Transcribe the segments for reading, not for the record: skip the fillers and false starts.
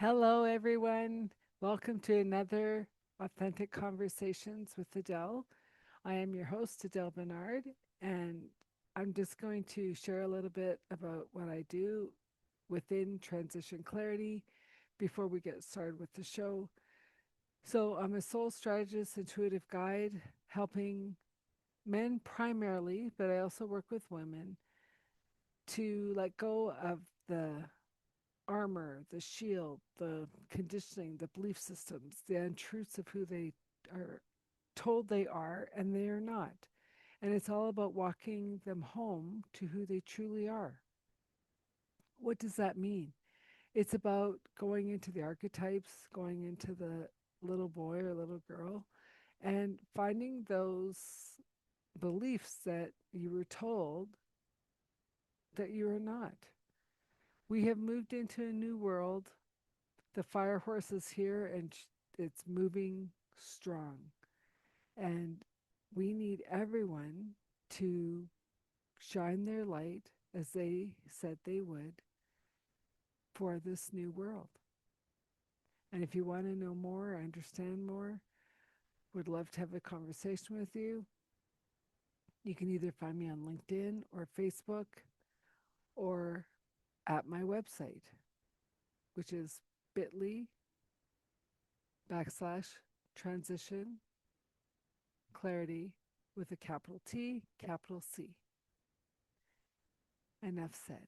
Hello, everyone. Welcome to another Authentic Conversations with Adele. I am your host, Adele Bernard, and I'm just going to share a little bit about what I do within Transition Clarity before we get started with the show. So, I'm a soul strategist, intuitive guide, helping men primarily, but I also work with women to let go of the armor, the shield, the conditioning, the belief systems, the untruths of who they are told they are and they are not. And it's all about walking them home to who they truly are. What does that mean? It's about going into the archetypes, going into the little boy or little girl, and finding those beliefs that you were told that you are not. We have moved into a new world. The fire horse is here and it's moving strong. And we need everyone to shine their light as they said they would for this new world. And if you want to know more, understand more, would love to have a conversation with you. You can either find me on LinkedIn or Facebook or at my website, which is bit.ly/transition clarity with a capital T, capital C. Enough said.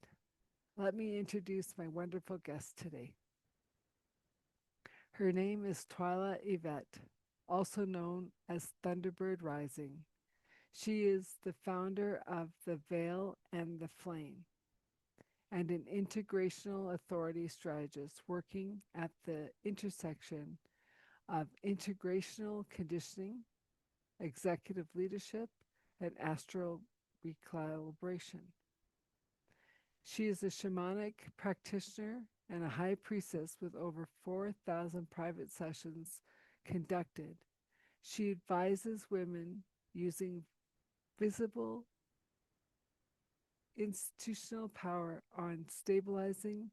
Let me introduce my wonderful guest today. Her name is Tywanah Evette, also known as Thunderbird Rising. She is the founder of The Veil and the Flame and an intergenerational authority strategist working at the intersection of integrational conditioning, executive leadership, and astral recalibration. She is a shamanic practitioner and a high priestess with over 4,000 private sessions conducted. She advises women using visible institutional power on stabilizing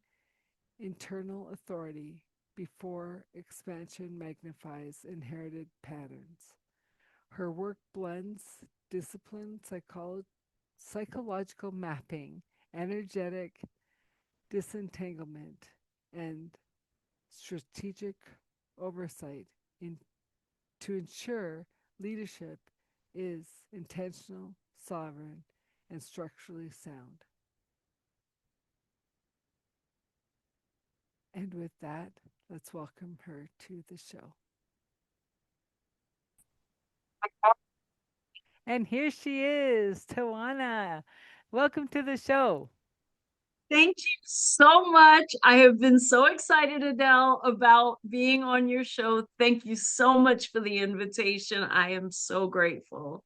internal authority before expansion magnifies inherited patterns. Her work blends disciplined psychological mapping, energetic disentanglement, and strategic oversight in, to ensure leadership is intentional, sovereign, and structurally sound. And with that, let's welcome her to the show. And here she is, Tawana. Welcome to the show. Thank you so much. I have been so excited, Adele, about being on your show. Thank you so much for the invitation. I am so grateful.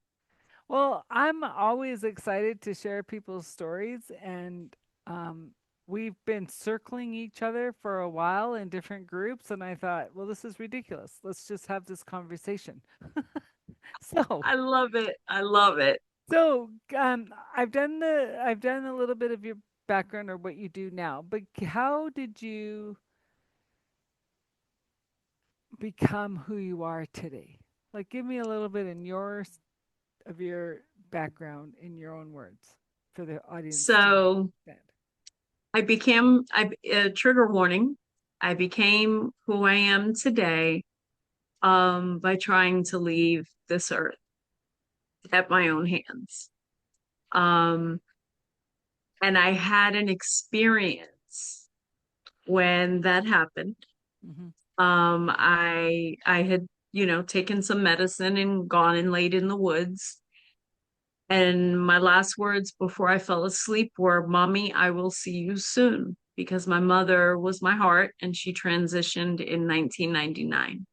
Well, I'm always excited to share people's stories, and we've been circling each other for a while in different groups. And I thought, well, this is ridiculous. Let's just have this conversation. so, I love it. I love it. so I've done a little bit of your background or what you do now, but how did you become who you are today? Like, give me a little bit in of your background in your own words for the audience to So understand. trigger warning. I became who I am today by trying to leave this earth at my own hands. Um, and I had an experience when that happened. Mm-hmm. I had, taken some medicine and gone and laid in the woods. And my last words before I fell asleep were, "Mommy, I will see you soon," because my mother was my heart and she transitioned in 1999.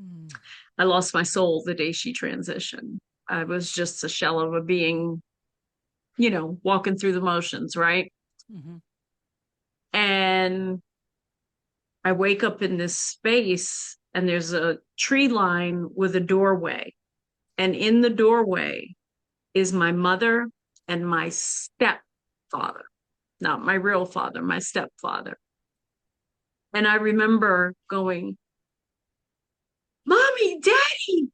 Mm-hmm. I lost my soul the day she transitioned. I was just a shell of a being, walking through the motions, right? Mm-hmm. And I wake up in this space and there's a tree line with a doorway. And in the doorway is my mother and my stepfather, not my real father, my stepfather. And I remember going, Mommy, Daddy.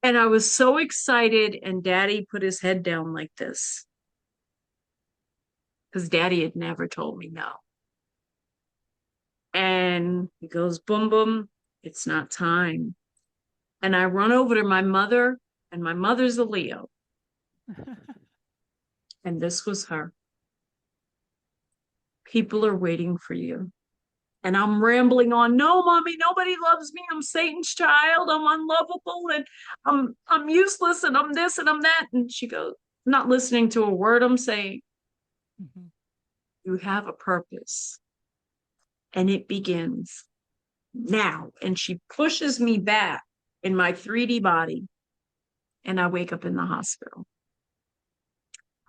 And I was so excited. And Daddy put his head down like this because Daddy had never told me no. And he goes, Boom, boom, it's not time. And I run over to my mother, and my mother's a Leo. And this was her. People are waiting for you. And I'm rambling on, no, Mommy, nobody loves me. I'm Satan's child. I'm unlovable and I'm useless and I'm this and I'm that. And she goes, not listening to a word I'm saying. Mhm. You have a purpose. And it begins now. And she pushes me back in my 3D body. And I wake up in the hospital.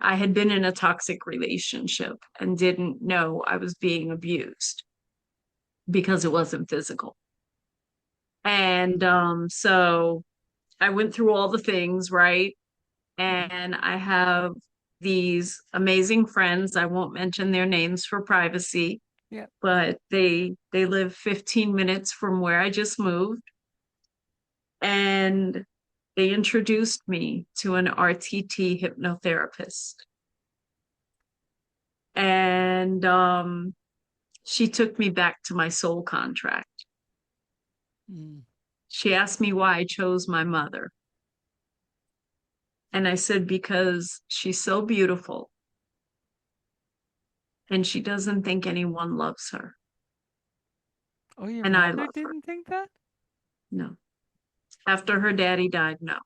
I had been in a toxic relationship and didn't know I was being abused because it wasn't physical. And so I went through all the things, right? Mhm. And I have these amazing friends. I won't mention their names for privacy, Yeah. but they live 15 minutes from where I just moved. And they introduced me to an RTT hypnotherapist. And she took me back to my soul contract. Mm. She asked me why I chose my mother. And I said, because she's so beautiful and she doesn't think anyone loves her. Oh, your And I mother love her. didn't think that? No. After her daddy died, no.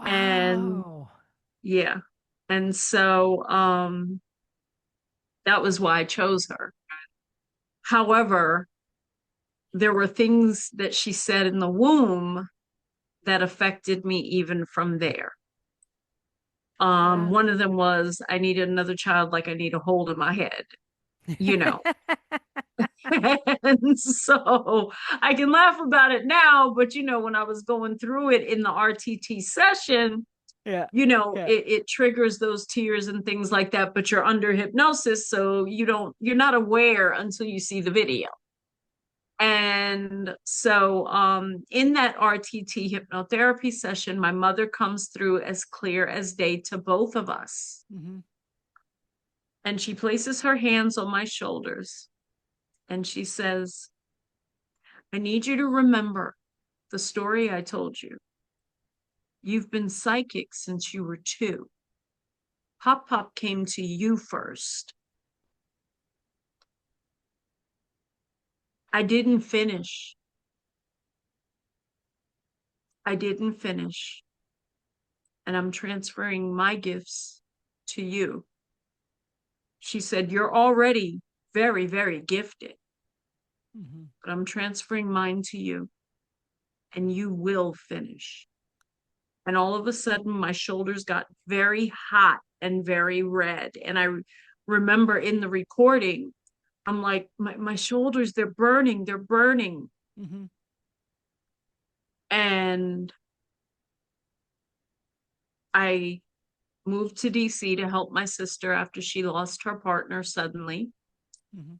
And Wow. yeah. And so that was why I chose her. However, there were things that she said in the womb that affected me even from there. Yeah. One of them was I needed another child like I need a hold of my head, you know. And so I can laugh about it now, but when I was going through it in the RTT session, Yeah. Yeah. it triggers those tears and things like that, but you're under hypnosis, so you're not aware until you see the video. And so in that RTT hypnotherapy session, my mother comes through as clear as day to both of us. Mhm. And she places her hands on my shoulders and she says, I need you to remember the story I told you. You've been psychic since you were 2. Pop Pop came to you first. I didn't finish. I didn't finish. And I'm transferring my gifts to you. She said, you're already very, very gifted, Mhm. but I'm transferring mine to you and you will finish. And all of a sudden, my shoulders got very hot and very red. And I remember in the recording, I'm like, my shoulders, they're burning, they're burning. Mhm. And I moved to DC to help my sister after she lost her partner suddenly. Mhm.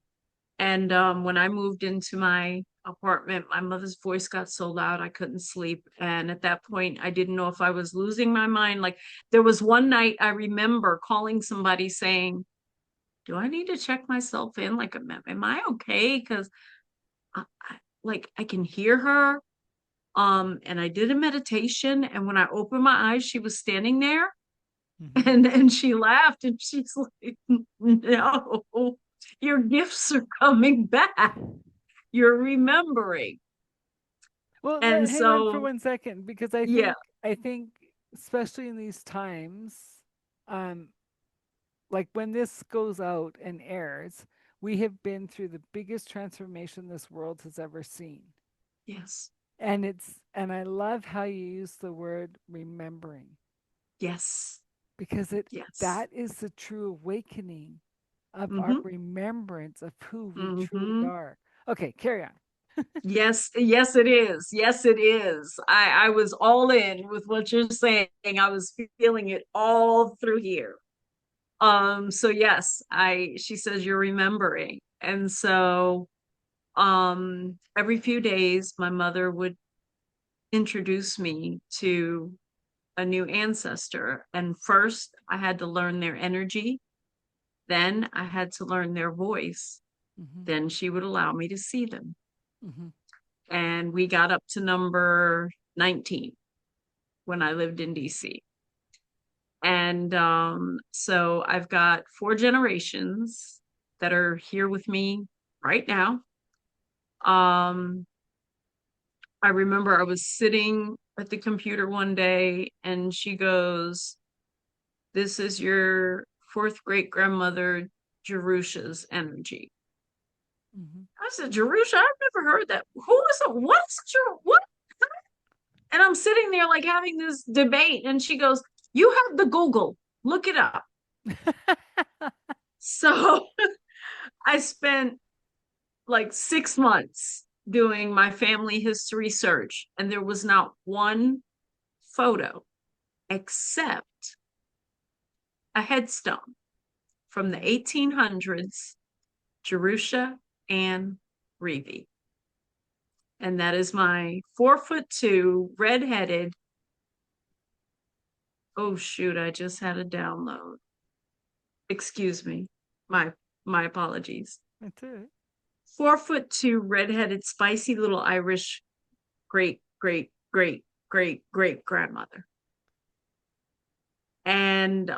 And when I moved into my apartment, my mother's voice got so loud I couldn't sleep. And at that point, I didn't know if I was losing my mind. Like there was one night I remember calling somebody saying, do I need to check myself in? Like, am I okay? Because like I can hear her. And I did a meditation, and when I opened my eyes, she was standing there, Mhm. and she laughed, and she's like, "No, your gifts are coming back. You're remembering." Well, And hang on for so, 1 second because yeah, I think especially in these times, um, like when this goes out and airs, we have been through the biggest transformation this world has ever seen. yes, And I love how you use the word remembering yes, because it yes. that is the true awakening of our Mm-hmm, remembrance of who we truly mm-hmm. are. Okay, carry on. Yes, yes, it is. Yes, it is. I was all in with what you're saying. I was feeling it all through here. So yes, she says you're remembering. And so every few days my mother would introduce me to a new ancestor. And first I had to learn their energy, then I had to learn their voice. Mm-hmm. Then she would allow me to see them. Mm-hmm. And we got up to number 19 when I lived in DC. And so I've got four generations that are here with me right now. Um, I remember I was sitting at the computer one day and she goes, "This is your fourth great grandmother, Jerusha's energy." Mm-hmm. I said, "Jerusha? I've never heard that. Who is it? What's what?" And I'm sitting there like having this debate. And she goes, "You have the Google, look it up." So I spent like 6 months doing my family history search, and there was not one photo except a headstone from the Mm-hmm. 1800s, Jerusha Ann Reevy. And that is my 4'2", redheaded. Oh shoot, I just had a download. Excuse me. My my apologies. That's it. 4'2", redheaded, spicy little Irish great great great great great grandmother. And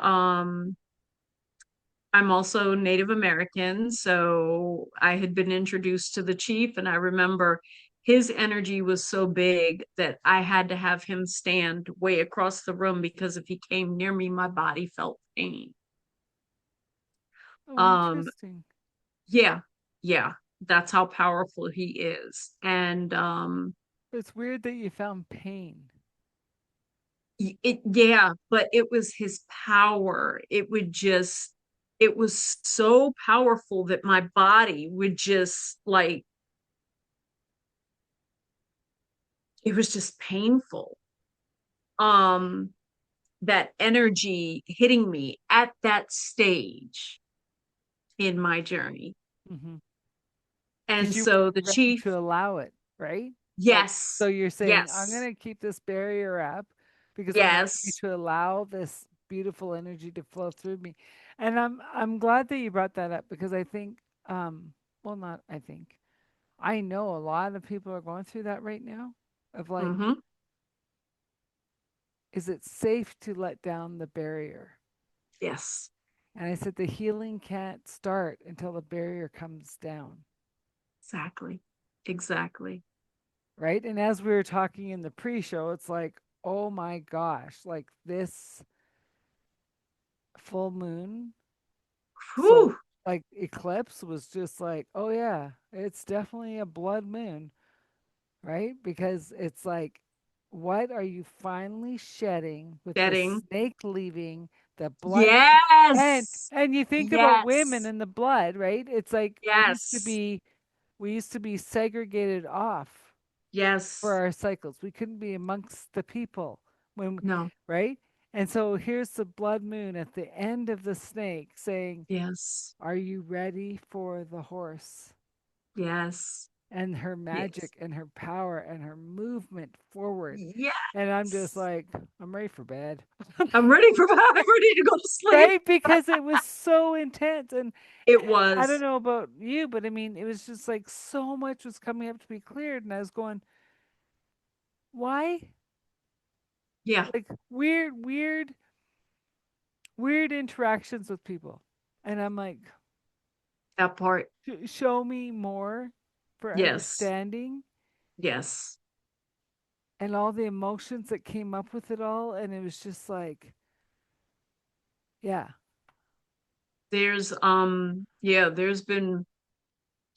I'm also Native American, so I had been introduced to the chief, and I remember his energy was so big that I had to have him stand way across the room because if he came near me, my body felt pain. Oh, Um, interesting. yeah, yeah, that's how powerful he is. And It's weird that you found pain. yeah, but it was his power. It was so powerful that my body would just like, it was just painful. Um, that energy hitting me at that stage in my journey. Mm-hmm. And Because you so the weren't ready chief, to allow it, right? Like, so yes, you're saying, I'm yes, going to keep this barrier up because I'm ready yes. to allow this beautiful energy to flow through me. And I'm glad that you brought that up because I think, well, not I think, I know a lot of people are going through that right now of like, Mm-hmm. is it safe to let down the barrier? Yes, And I said, the healing can't start until the barrier comes down. exactly. Exactly. Right. And as we were talking in the pre show, it's like, oh my gosh, like this full moon, so Whew. like eclipse was just like, oh yeah, it's definitely a blood moon, right? Because it's like, what are you finally shedding with the Getting. snake leaving the blood? Yes. And you think about women Yes. and the blood, right? It's like Yes. we used to be segregated off for Yes. our cycles. We couldn't be amongst the people when, No. right? And so here's the blood moon at the end of the snake saying, Yes. "Are you ready for the horse?" Yes. And her Yes. magic and her power and her movement forward. And I'm just Yes. like, I'm ready for bed. I'm ready for I'm ready to go to sleep. Right? Because it was so intense. And It I don't was. know about you, but I mean, it was just like so much was coming up to be cleared. And I was going, why? Yeah, Like weird interactions with people. And I'm like, that part. show me more for Yes. understanding Yes. and all the emotions that came up with it all. And it was just like, yeah, There's been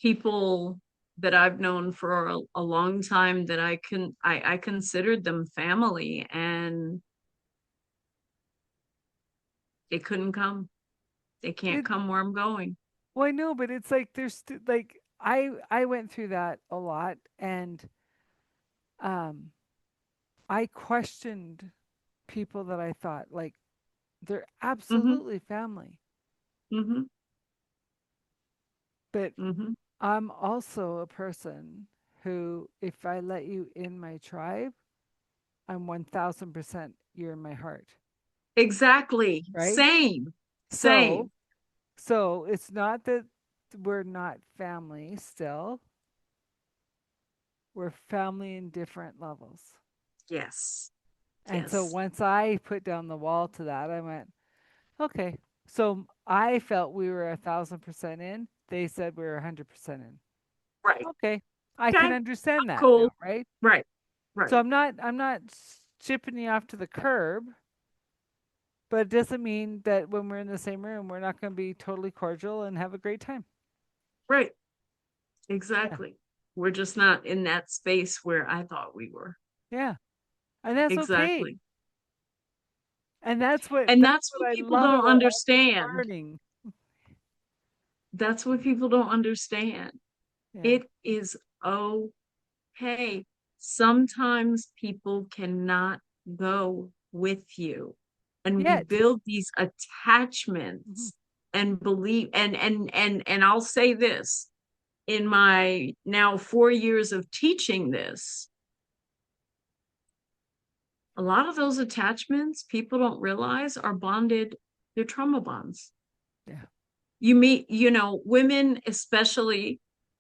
people that I've known for a long time that I considered them family, and they couldn't come. They can't it, come where I'm going. well, I know, but it's like, like, I went through that a lot and, um, I questioned people that I thought like they're Hmm. absolutely family. Mm-hmm. But Mm-hmm. I'm also a person who, if I let you in my tribe, I'm 1000% you're in my heart, Exactly. right? Same. So, Same. so it's not that we're not family still, we're family in different levels. Yes. And so Yes. once I put down the wall to that, I went, okay. So I felt we were 1000% in. They said we were 100% in. Right. Okay. I can Okay. understand that now, Cool. right? Right. So Right. I'm not shipping you off to the curb, but it doesn't mean that when we're in the same room, we're not going to be totally cordial and have a great time. Right. Yeah. Exactly. We're just not in that space where I thought we were. Yeah. And that's okay. Exactly. And And that's that's what what I people love don't about all this understand. learning. That's what people don't understand. Yeah. It is okay. Sometimes people cannot go with you. And we Yet. build these Mm-hmm. attachments and believe and I'll say this in my now 4 years of teaching this, a lot of those attachments people don't realize are bonded, they're trauma bonds. Yeah. You meet, women especially,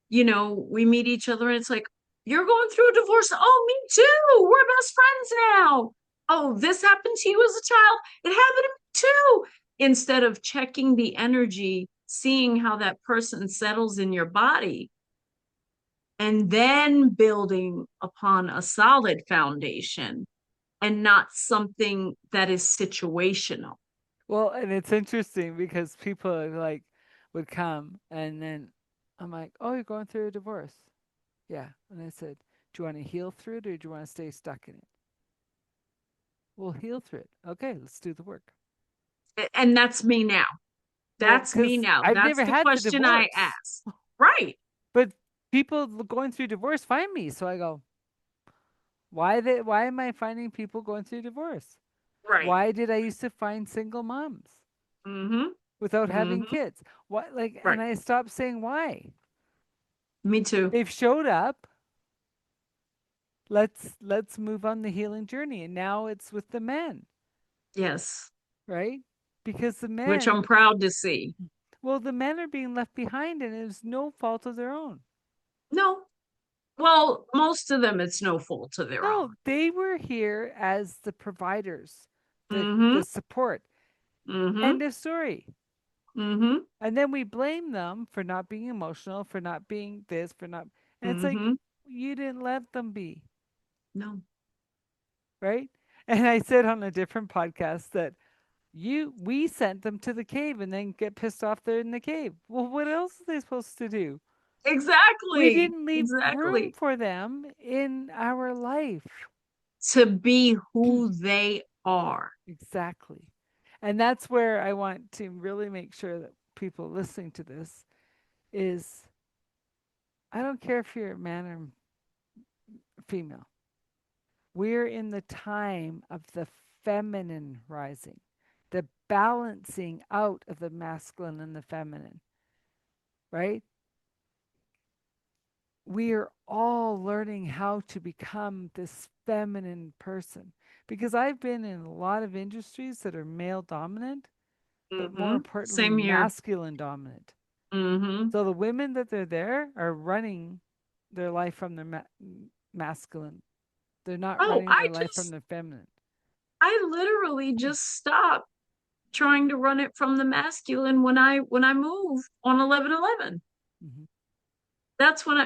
we meet each other and it's like, you're going through a divorce. Oh, me too. We're best friends now. Oh, this happened to you as a child. It happened to me too. Instead of checking the energy, seeing how that person settles in your body, and then building upon a solid foundation and not something that is situational. Well, and it's interesting because people are like would come and then I'm like, "Oh, you're going through a divorce." Yeah. And I said, "Do you want to heal through it or do you want to stay stuck in it?" We'll heal through it. Okay, let's do the work. And that's me now. Well, That's me because now. I've That's never the had to question I divorce, ask. Right. but people going through divorce find me. So I go, why am I finding people going through divorce? Right. Why did I used to find single moms Mm-hmm. without having Mm-hmm. kids? What like Right. and I stopped saying why. Me too. They've showed up. Let's move on the healing journey. And now it's with the men, Yes. right? Because the Which men, I'm proud to see. well, the men are being left behind and it's no fault of their own. No. Well, most of them, it's no fault of their No, own. they were here as the providers, Mm-hmm. the support. Mm-hmm. End of story. Mm-hmm. And then we blame them for not being emotional, for not being this, for not. And it's like Mm-hmm. you didn't let them be, No. right? And I said on a different podcast that we sent them to the cave and then get pissed off they're in the cave. Well, what else are they supposed to do? We Exactly. didn't leave room Exactly. for them in our life. To be who they are. Exactly. And that's where I want to really make sure that people listening to this is I don't care if you're a man or female. We're in the time of the feminine rising, the balancing out of the masculine and the feminine, right? We are all learning how to become this feminine person because I've been in a lot of industries that are male dominant, but more Mm-hmm. importantly, Same here. masculine dominant. Mm-hmm. So the women that they're there are running their life from their masculine. They're not Oh, running their life from their feminine. I literally just stopped trying to run it from the masculine when I moved on 11/11. Mm-hmm. That's when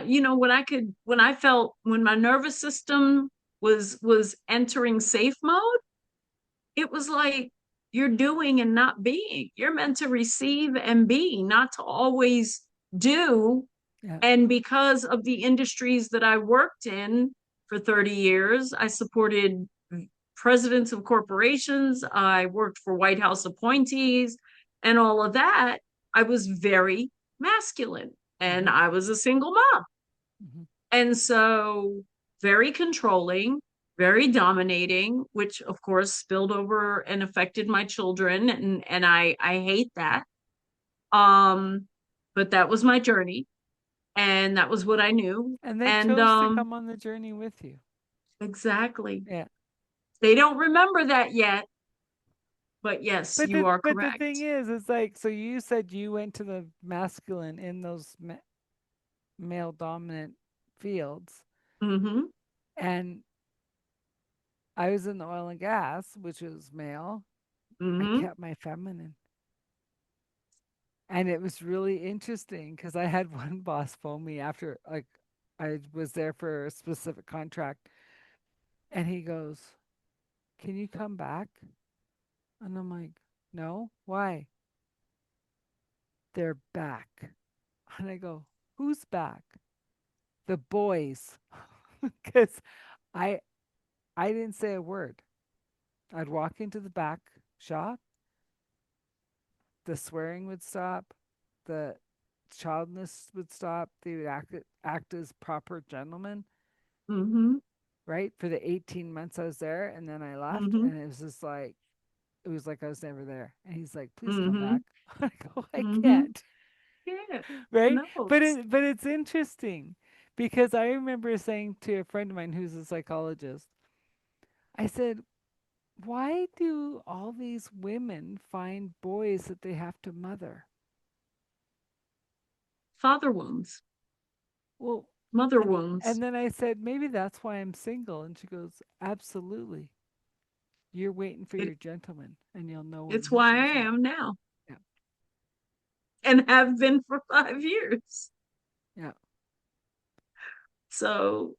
when I felt when my nervous system was entering safe mode, it was like you're doing and not being. You're meant to receive and be, not to always do. Yeah. And because of the industries that I worked in for 30 years, I supported presidents of corporations, I worked for White House appointees, and all of that. I was very masculine and Mm-hmm. I was a single mom. Mm-hmm. And so, very controlling, very dominating, which of course spilled over and affected my children. And I hate that. Um, but that was my journey, and that was what I knew. And they And chose to come on the journey with you. exactly. Yeah. They don't remember that yet, but yes, you are But the thing correct. is, it's like, so you said you went to the masculine in those male dominant fields, Mm-hmm. and I was in the oil and gas, which was male. I Mm-hmm. kept my feminine. And it was really interesting because I had one boss phone me after, like, I was there for a specific contract, and he goes, "Can you come back?" And I'm like, "No, why?" "They're back." And I go, "Who's back?" "The boys." Because I I didn't say a word. I'd walk into the back shop, the swearing would stop, the childness would stop, they would act as proper gentlemen, Mm-hmm. right? For the 18 months I was there, and then I left, Mm-hmm. and it was just like, it was like I was never there. And he's like, "Please come Mm-hmm. back." I go, "I Mm-hmm. can't." Yeah. Right? No. But it's interesting because I remember saying to a friend of mine who's a psychologist, I said, "Why do all these women find boys that they have to mother?" Father wounds, Well, mother and wounds. then I said, "Maybe that's why I'm single." And she goes, "Absolutely. You're waiting for It, your gentleman, and you'll know when it's he why I shows up." am now Yeah. and have been for 5 years. Yeah. So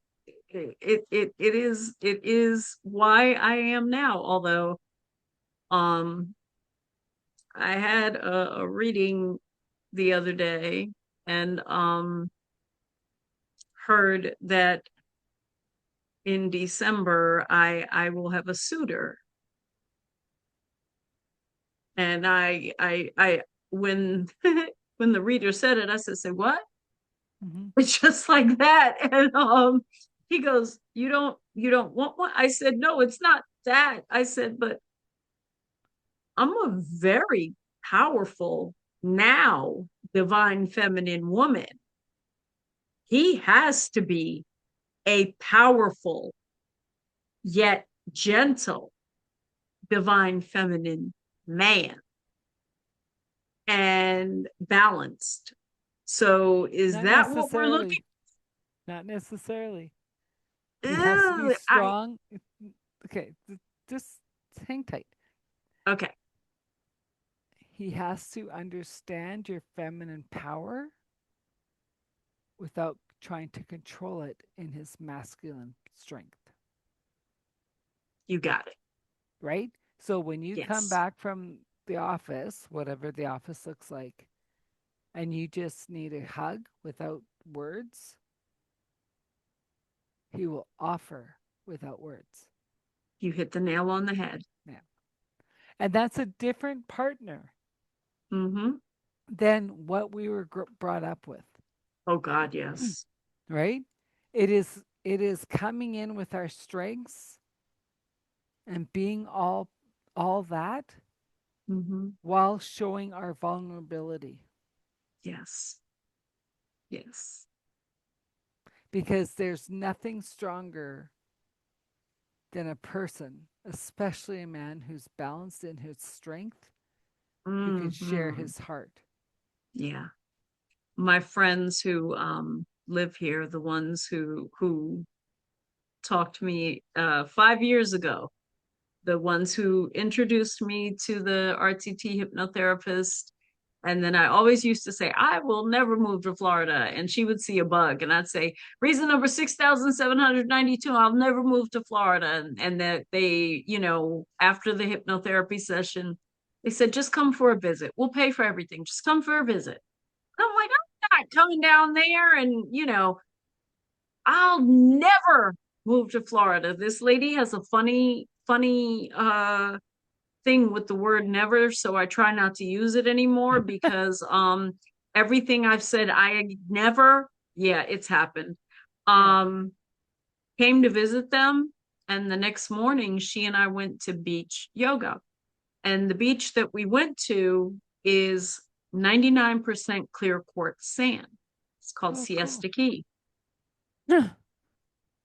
it is why I am now. Although um I had a reading the other day and heard that in December I will have a suitor. And I when when the reader said it, I said, "Say what?" Hmm. It's just like that. And he goes, you don't want one?" I said, "No, it's not that." I said, "But I'm a very powerful now divine feminine woman. He has to be a powerful yet gentle divine feminine man and balanced. So is Not that what we're necessarily. looking?" Not necessarily. He has to be Ugh, strong. Okay, just hang tight. okay. He has to understand your feminine power without trying to control it in his masculine strength, You got it. right? So when you come Yes. back from the office, whatever the office looks like, and you just need a hug without words, he will offer without words. You hit the nail on the head. Yeah. And that's a different partner Mm-hmm. than what we were brought up with, Oh God, yes. right? It is coming in with our strengths and being all that Mm-hmm. while showing our vulnerability, Yes. Yes. because there's nothing stronger than a person, especially a man who's balanced in his strength, who can share Mm-hmm. his heart. Yeah. My friends who live here, the ones who talked to me 5 years ago, the ones who introduced me to the RTT hypnotherapist. And then I always used to say, "I will never move to Florida." And she would see a bug, and I'd say, "Reason number 6,792, I'll never move to Florida." And that they, after the hypnotherapy session, they said, "Just come for a visit. We'll pay for everything. Just come for a visit." And I'm like, "I'm not coming down there. And, I'll never move to Florida." This lady has a funny thing with the word never, so I try not to use it anymore because everything I've said I never, yeah, it's happened. Yeah. Um Came to visit them, and the next morning she and I went to beach yoga. And the beach that we went to is 99% clear quartz sand. It's called Oh, cool. Siesta Key.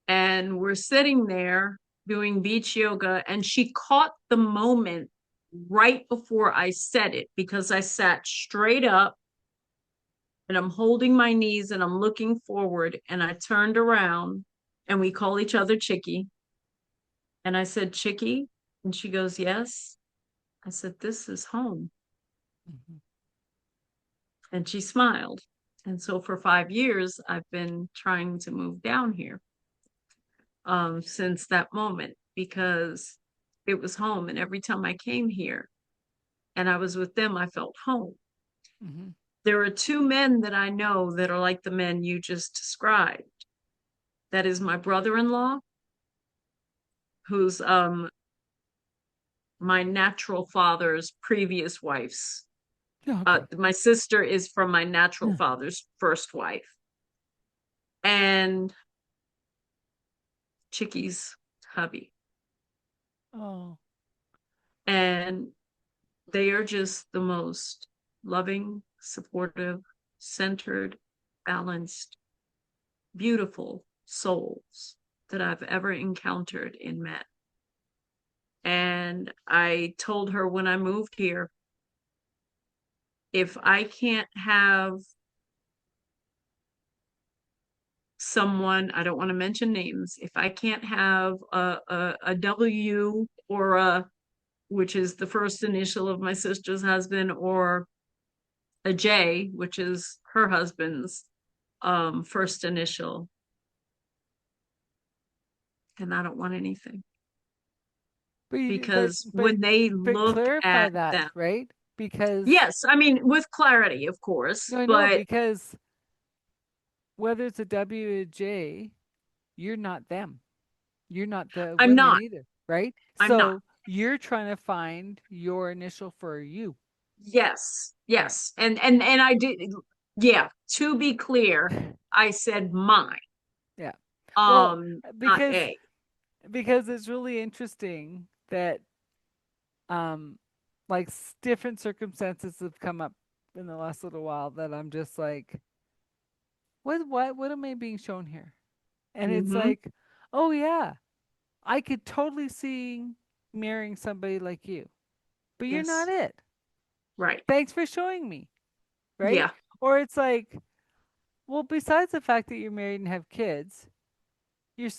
And we're sitting there doing beach yoga, and she caught the moment right before I said it, because I sat straight up and I'm holding my knees and I'm looking forward, and I turned around, and we call each other Chicky. And I said, Chicky? And she goes, yes. I said, this is home. Mhm. And she smiled. And so for 5 years, I've been trying to move down here since that moment, because it was home. And every time I came here and I was with them, I felt home. Mhm. There are two men that I know that are like the men you just described. That is my brother-in-law, who's my natural father's previous wife's. Okay. My sister is from my natural Yeah. father's first wife. And Chicky's hubby. Oh. And they are just the most loving, supportive, centered, balanced, beautiful souls that I've ever encountered and met. And I told her when I moved here, if I can't have someone, I don't want to mention names, if I can't have a W or a, which is the first initial of my sister's husband, or a J, which is her husband's first initial, and I don't want anything. But you, Because when they but look clarify at that, them, right? Because yes, I mean, with clarity, of course, no, I know but because whether it's a W or a J, you're not them. You're not the I'm women not. either, right? I'm not. So you're trying to find your initial for you. Yes, Yeah. yes. And I did, yeah, to be clear, I said mine, Yeah. Well, not because A. it's really interesting that um like different circumstances have come up in the last little while that I'm just like, what am I being shown here? And it's Mm-hmm. like, oh yeah, I could totally see marrying somebody like you, but you're not Yes. it. Right. Thanks for showing me, right? Yeah. Or it's like, well, besides the fact that you're married and have kids, you're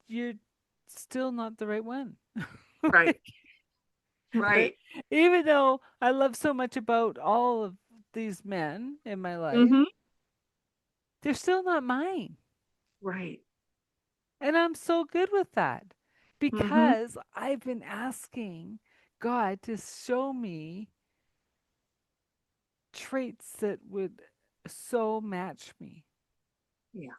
you're still not the right one. Right. Like, right? Right. Even though I love so much about all of these men in my life, Mm-hmm. they're still not mine. Right. And I'm so good with that Mm-hmm. because I've been asking God to show me traits that would so match me Yeah.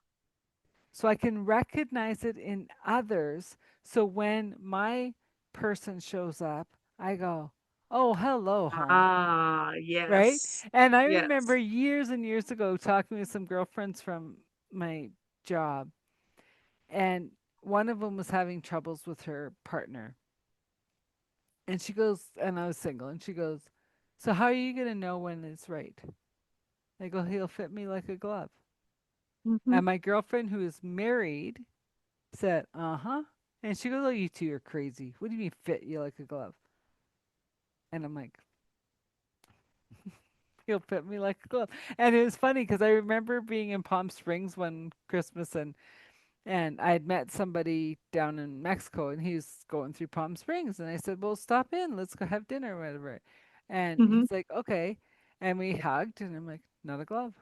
so I can recognize it in others. So when my person shows up, I go, oh, hello, home. Ah, Right. yes. And I remember Yes. years and years ago talking with some girlfriends from my job, and one of them was having troubles with her partner. And she goes, and I was single, and she goes, so how are you going to know when it's right? I go, he'll fit me like a glove. Mm-hmm. And my girlfriend, who is married, said, uh huh. And she goes, oh, you two are crazy. What do you mean fit you like a glove? And I'm like, he'll fit me like a glove. And it was funny because I remember being in Palm Springs one Christmas, and I had met somebody down in Mexico, and he was going through Palm Springs, and I said, "Well, stop in. Let's go have dinner or whatever." And Mm-hmm. he's like, "Okay," and we hugged, and I'm like, "Not a glove."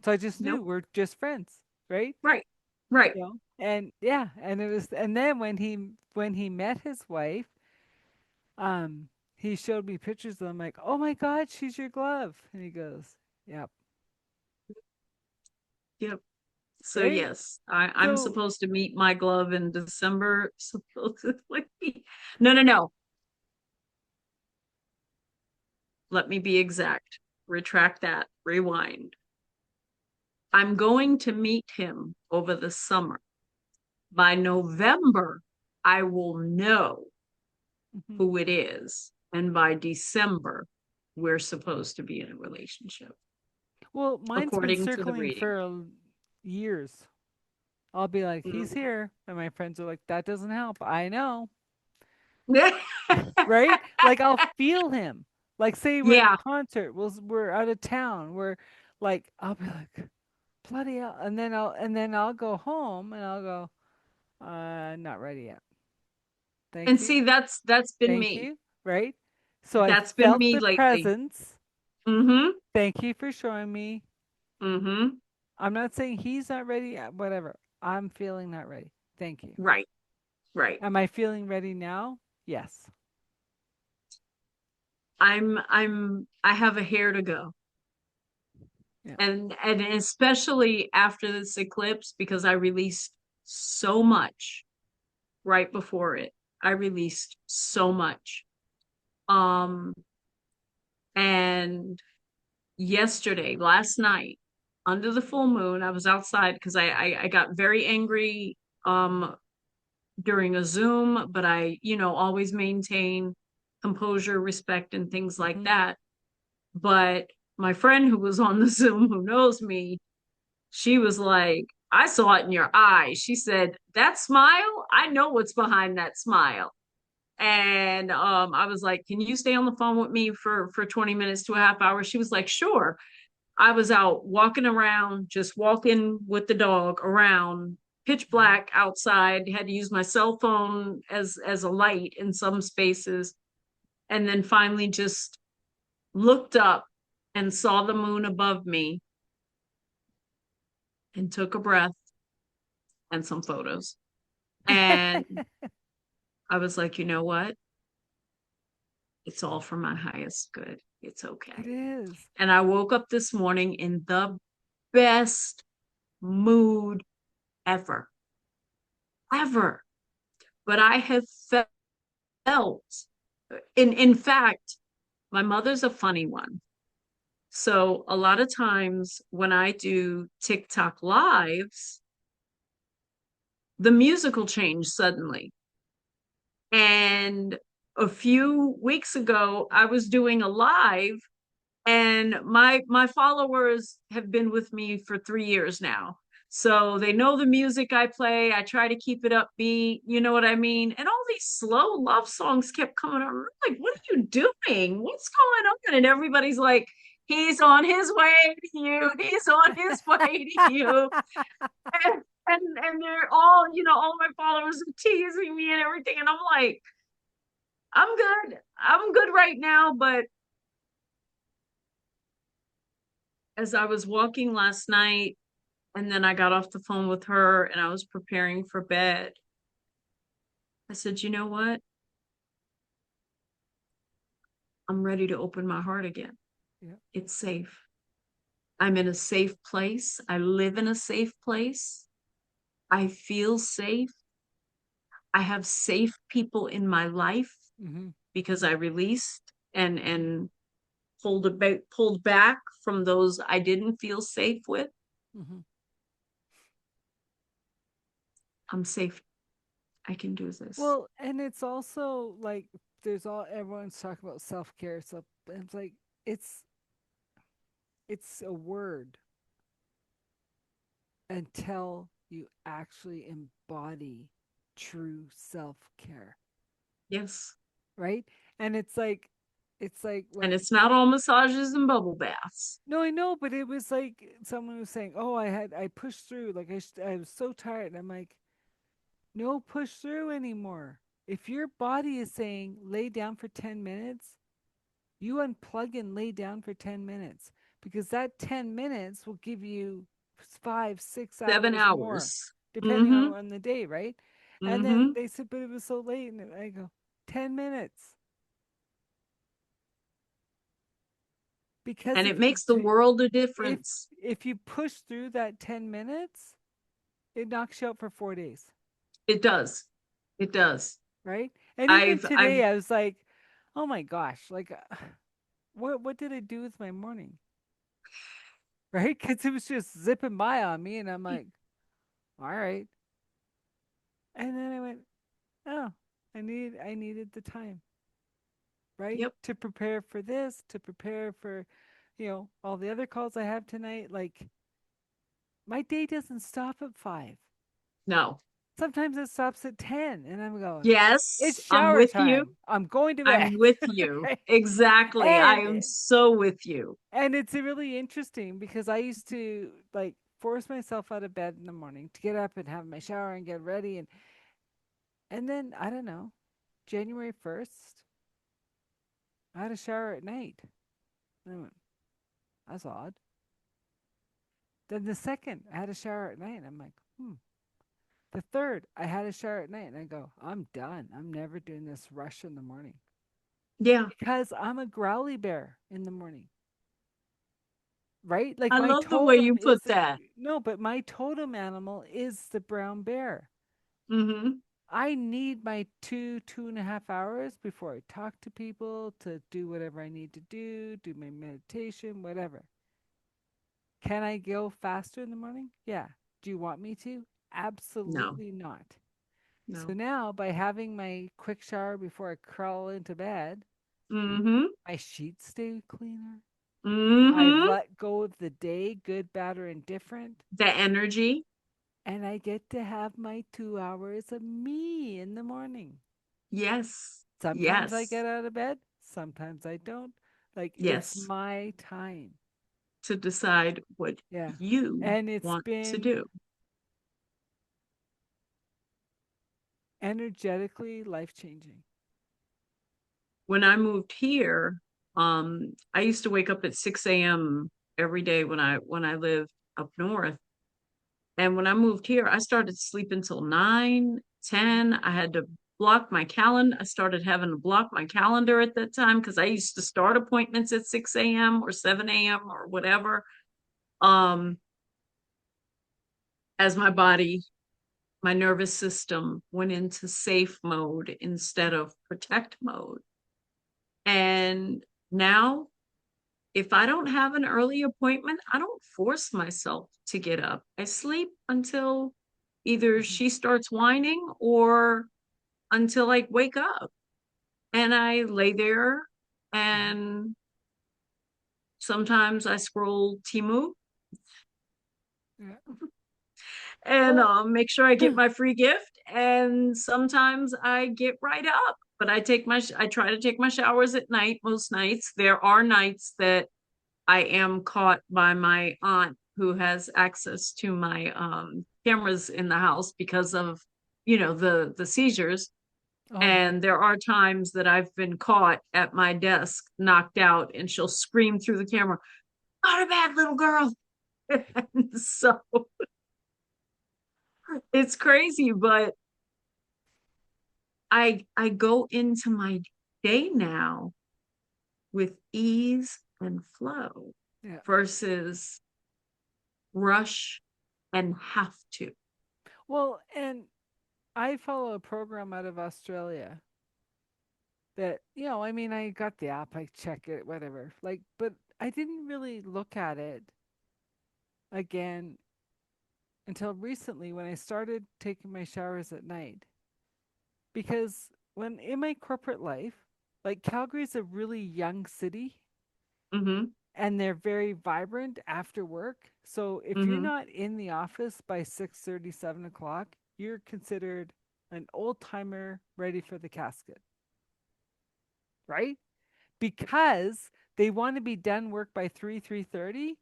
So I just Nope. knew we're just friends, right? Right. Right. You know, and yeah, and it was, and then when he met his wife, he showed me pictures, and I'm like, "Oh my God, she's your glove," and he goes, "Yep," Yep. So right? yes, I'm So supposed to meet my glove in December, supposedly. No, no, no. Let me be exact. Retract that. Rewind. I'm going to meet him over the summer. By November, I will know mhm. who it is. And by December, we're supposed to be in a relationship, Well, mine's been according to the circling reading. for years. I'll be like, he's Mhm. here. And my friends are like, that doesn't help. I know. Right? Like I'll feel him. Like say we're at Yeah. a concert, we're out of town. We're like I'll be like, bloody hell. And then I'll go home and I'll go, not ready yet. And Thank you. see, that's been Thank me. you. Right? So I That's been felt me the lately. presence. Mm-hmm. Thank you for showing me. Mm-hmm. I'm not saying he's not ready yet, whatever. I'm feeling not ready. Thank you. Right. Right. Am I feeling ready now? Yes. I have a hair to go. Yeah. And especially after this eclipse, because I released so much right before it. I released so much. Um, and last night, under the full moon, I was outside because I got very angry um during a Zoom, but I, always maintain composure, respect, and things like Mm-hmm. that. But my friend who was on the Zoom, who knows me, she was like, I saw it in your eyes. She said, that smile, I know what's behind that smile. And I was like, can you stay on the phone with me for 20 minutes to a half hour? She was like, sure. I was out walking around, just walking with the dog around, pitch Mm-hmm. black outside, had to use my cell phone as a light in some spaces, and then finally just looked up and saw the moon above me and took a breath and some photos. And I was like, you know what? It's all for my highest good. It's It okay. is. And I woke up this morning in the best mood ever, ever. But I have felt, in fact, my mother's a funny one. So a lot of times when I do TikTok lives, the music will change suddenly. And a few weeks ago, I was doing a live, and my followers have been with me for 3 years now, so they know the music I play. I try to keep it upbeat, you know what I mean, and all these slow love songs kept coming on. I'm like, what are you doing, what's going on? And everybody's like, he's on his way to you, he's on his way to you. And they're all, all my followers are teasing me and everything, and I'm like, I'm good right now. But as I was walking last night, and then I got off the phone with her and I was preparing for bed, I said, you know what? I'm ready to open my heart again. Yeah. It's safe. I'm in a safe place. I live in a safe place. I feel safe. I have safe people in my life Mm-hmm. because I released and pulled back from those I didn't feel safe with. Mm-hmm. I'm safe. I can do this. Well, and it's also like there's all everyone's talking about self care. So it's like it's it's a word until you actually embody true self care, Yes. right? And it's like And when it's not all massages and bubble baths. no, I know, but it was like someone was saying, "Oh, I pushed through. Like I was so tired." And I'm like, "No push through anymore. If your body is saying lay down for 10 minutes, you unplug and lay down for 10 minutes because that 10 minutes will give you 5, 6 seven hours more, hours. depending Mm-hmm. on the day, right?" And then Mm-hmm. they said, "But it was so late." And I go, 10 minutes. Because And it makes the world a if difference. if you push through that 10 minutes, it knocks you out for 4 days, It does. It does. right? And even I've today, I was like, oh my gosh, like, what did I do with my morning, right? Because it was just zipping by on me, and I'm like, all right. And then I went, oh, I needed the time. right? Yep. To prepare for this, to prepare for, all the other calls I have tonight. Like, my day doesn't stop at 5. No. Sometimes it stops at 10, and I'm going, Yes, it's I'm shower with you. time. I'm going to I'm bed. with you. Right? Exactly. I And am so with you. it's really interesting because I used to like force myself out of bed in the morning to get up and have my shower and get ready, and then I don't know, January 1st, I had a shower at night. And I went, that's odd. Then the second, I had a shower at night. And I'm like, hmm. The third, I had a shower at night, and I go, I'm done. I'm never doing this rush in the morning Yeah. because I'm a growly bear in the morning, right? Like I my love the way you totem put is that. no, but my totem animal is the brown bear. Mm-hmm. I need my 2.5 hours before I talk to people to do whatever I need to do my meditation, whatever. Can I go faster in the morning? Yeah. Do you want me to? No, Absolutely not. So no. now, by having my quick shower before I crawl into bed, Mm-hmm. my sheets stay cleaner. I've Mm-hmm. let go of the day, good, bad, or indifferent, The energy. and I get to have my 2 hours of me in the morning. Yes. Sometimes I Yes. get out of bed, sometimes I don't. Like, it's Yes. my time. To decide what Yeah. you And it's want to been do. energetically life changing. When I moved here, I used to wake up at 6 a.m. every day when I lived up north. And when I moved here, I started sleeping till 9, Mm. 10. I had to block my calendar. I started having to block my calendar at that time because I used to start appointments at 6 a.m. or 7 a.m. or whatever. Um, as my nervous system went into safe mode instead of protect mode. And now, if I don't have an early appointment, I don't force myself to get up. I sleep until either Mhm. she starts whining or until I wake up. And I lay there Mhm. and sometimes I scroll Timu Yeah. and Well, make sure I get my free gift. And sometimes I get right up. But I try to take my showers at night most nights. There are nights that I am caught by my aunt who has access to my cameras in the house because of the seizures. oh And my. there are times that I've been caught at my desk, knocked out, and she'll scream through the camera, "Not a bad little girl." So it's crazy, but I go into my day now with ease and flow Yeah. versus rush and have to. Well, and I follow a program out of Australia that, I mean, I got the app, I check it, whatever. Like, but I didn't really look at it again until recently when I started taking my showers at night. Because when in my corporate life, like Calgary's a really young city Mm-hmm. and they're very vibrant after work. So if you're Mm-hmm. not in the office by 6:30, 7 o'clock, you're considered an old timer ready for the casket, right? Because they want to be done work by 3:30,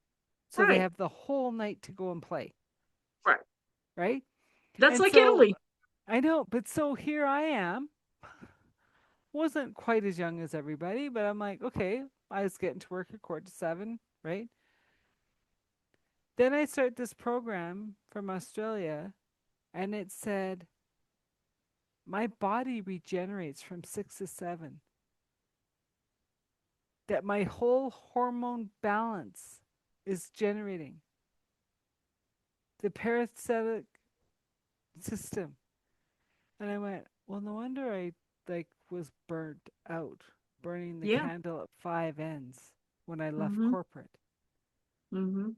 so they Right. have the whole night to go and play, Right. right? That's And like so Italy. I know, but so here I am, wasn't quite as young as everybody, but I'm like, okay, I was getting to work at 4 to 7, right? Then I start this program from Australia, and it said my body regenerates from 6 to 7, that my whole hormone balance is generating the parasympathetic system. And I went, well, no wonder I like was burnt out, burning the Yeah. candle at five ends when I left Mm-hmm. corporate. Mm-hmm.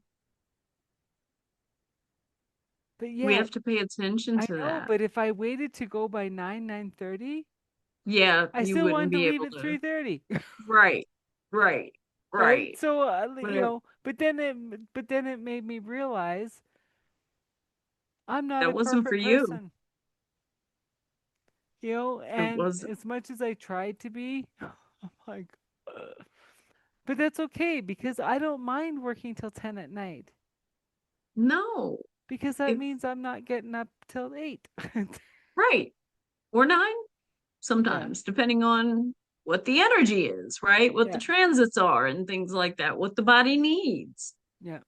But We yet, have to pay attention I to know, that. but if I waited to go by 9, 9:30, Yeah, I you still wouldn't wanted to be leave able at to. 3:30. Right, right, Right? right. So But it, but then it made me realize I'm not a that wasn't for corporate you. person. You know, It and was as much as I tried to be, I'm like, "Ugh." But that's okay because I don't mind working till 10 at night no. because that If means I'm not getting up till 8. right or nine Yeah, sometimes, depending on what the energy is, right? What the yeah, transits are and things like that, what the body needs. yeah,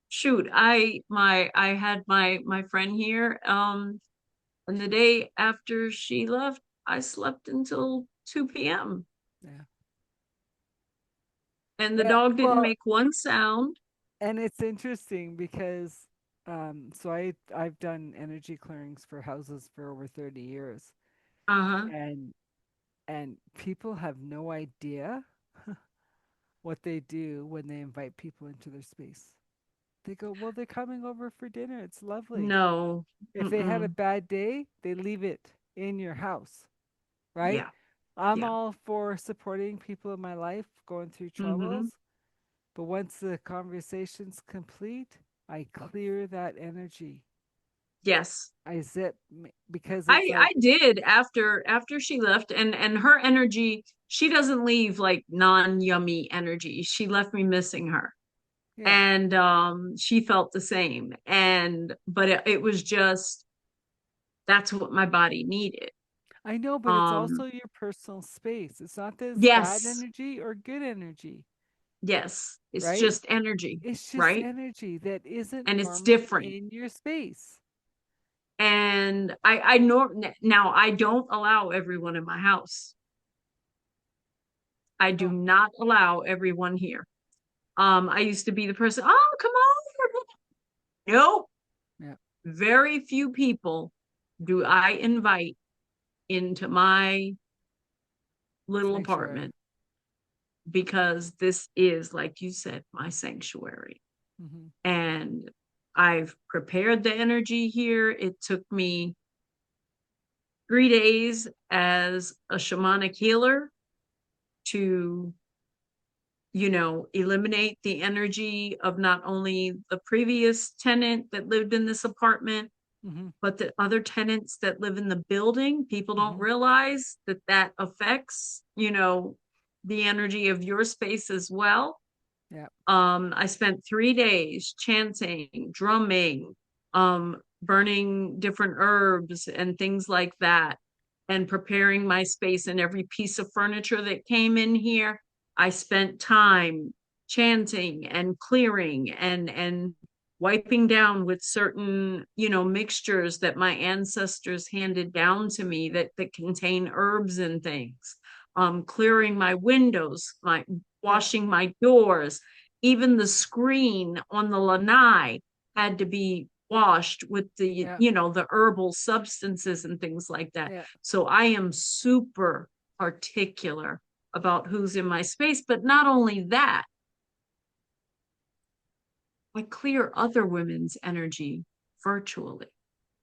Shoot, I had my friend here, and the day after she left, I slept until 2 p.m. yeah. and the Yeah, dog didn't well, make one sound. and it's interesting because so I've done energy clearings for houses for over 30 years Uh-huh. and people have no idea what they do when they invite people into their space. They go, "Well, they're coming over for dinner. It's lovely." No. If they had a Mm-mm. bad day, they leave it in your house, right? Yeah. I'm Yeah. all for supporting people in my life going through Mm-hmm. troubles, but once the conversation's complete, I clear that energy. Yes. I zip because it's I like, did after she left, and her energy, she doesn't leave like non-yummy energy. She left me missing her. yeah, And she felt the same. And but it was just that's what my body needed. I know, but it's Um also your personal space. It's not that it's bad yes. energy or good energy, Yes. It's right? just energy, It's just right? energy that isn't And it's normally different. in your space. And I know now I don't allow everyone in my house. I do No, not allow everyone here. I used to be the person, oh, come over. Nope. yeah, Very few people do I invite into my little sanctuary. apartment because this is, like you said, my sanctuary. Hmm. And I've prepared the energy here. It took me 3 days as a shamanic healer to eliminate the energy of not only the previous tenant that lived in this apartment, Hmm. but the other tenants that live in the building. People don't Hmm. realize that that affects, the energy of your space as well. Yeah, I spent 3 days chanting, drumming, burning different herbs and things like that, and preparing my space and every piece of furniture that came in here. I spent time chanting and clearing and wiping down with certain, mixtures that my ancestors handed down to me that contain herbs and things. Clearing my windows, my yeah, washing my doors, even the screen on the lanai had to be washed with the yeah, the herbal substances and things like that. yeah. So I am super particular about who's in my space. But not only that, I clear other women's energy virtually.